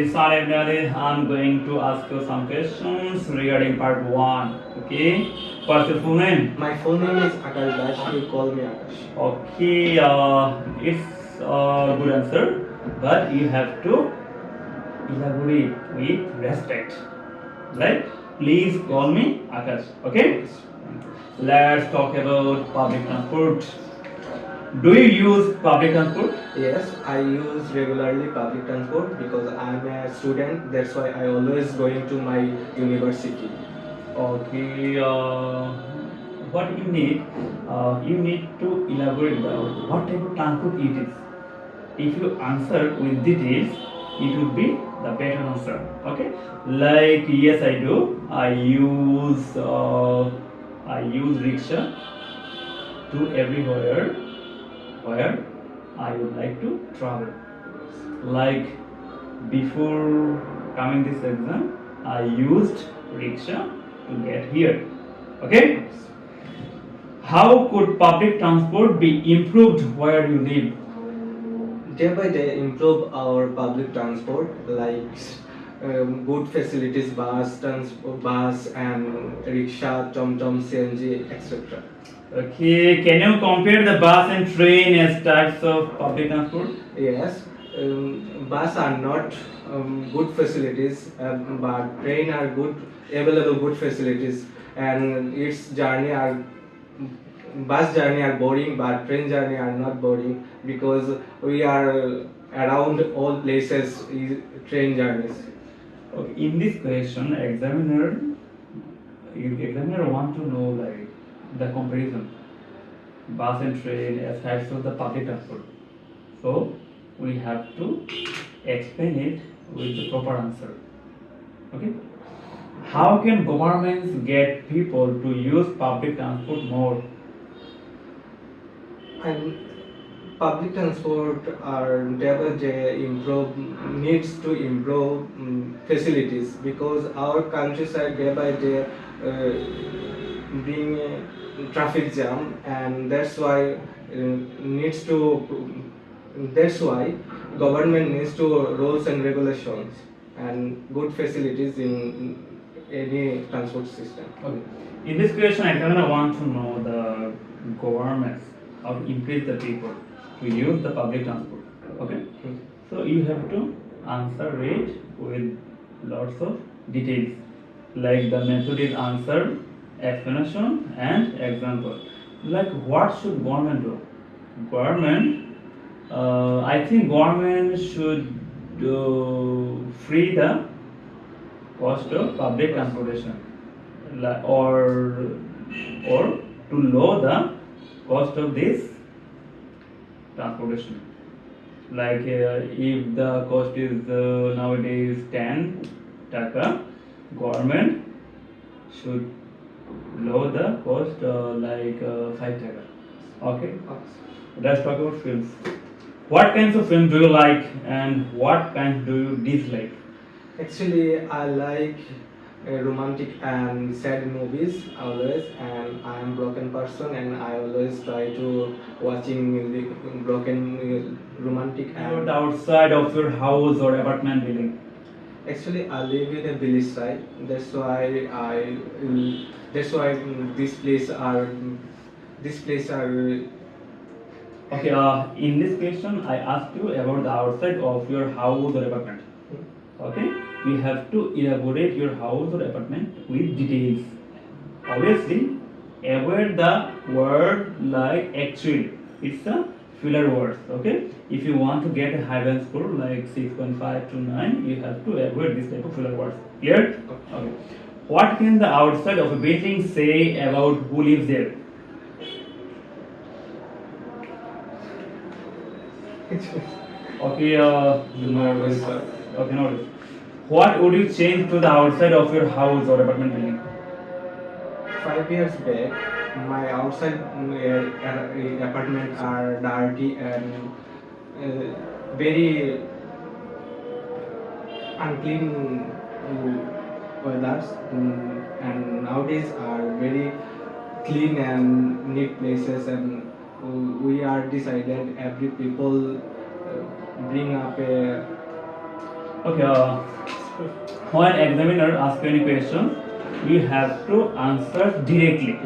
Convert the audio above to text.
Everybody, I'm going to ask you some questions regarding part 1. Okay? What's your full name? My full name is Akash Dash. You call me Akash. Okay, it's a good answer, but you have to elaborate with respect. Right? Please call me Akash. Okay? Let's talk about public transport. Do you use public transport? Yes, I use regularly public transport because I'm a student. That's why I always going to my university. Okay, what you need to elaborate what type of transport it is. If you answer with details, it would be the better answer. Okay, like yes, I do. I use rickshaw to everywhere where I would like to travel. Like before coming this exam, I used rickshaw to get here. Okay? How could public transport be improved where you live? Day by day, improve our public transport like good facilities, bus and rickshaw, tom, CNG, etc. Okay, can you compare the bus and train as types of public transport? Yes, bus are not good facilities, but train are good, available good facilities, and its journey are bus journey are boring, but train journey are not boring because we are around all places train journeys. Okay, in this question, examiner want to know like the comparison bus and train as types of the public transport. So we have to explain it with the proper answer. Okay. How can governments get people to use public transport more? And public transport are day by day improve needs to improve facilities because our countryside day by day bring traffic jam, and needs to that's why government needs to rules and regulations and good facilities in any transport system. Okay. In this question, I kind of want to know the governments how to increase the people to use the public transport. Okay. So you have to answer it with lots of details. Like the method is answer, explanation, and example. Like what should government do? Government, I think government should free the cost of public transportation, or to lower the cost of this transportation. Like if the cost is nowadays 10 taka, government should lower the cost 5 taka. Okay. Let's talk about films. What kinds of films do you like and what kinds do you dislike? Actually, I like romantic and sad movies always, and I am broken person, and I always try to watching the broken romantic. About outside of your house or apartment building. Actually, I live in a village side. That's why this place are. Okay, in this question, I asked you about the outside of your house or apartment. Okay, we have to elaborate your house or apartment with details. Obviously, avoid the word like actually. It's a filler word. Okay, if you want to get a high band score like 6.5 to 9, you have to avoid this type of filler words. Clear? Okay. What can the outside of a building say about who lives there? Okay, no. Okay, no. What would you change to the outside of your house or apartment building? 5 years back, my outside apartment are dirty and very unclean weathers, and nowadays are very clean and neat places, and we are decided every people bring up a Okay. When examiner asks you any question, you have to answer directly.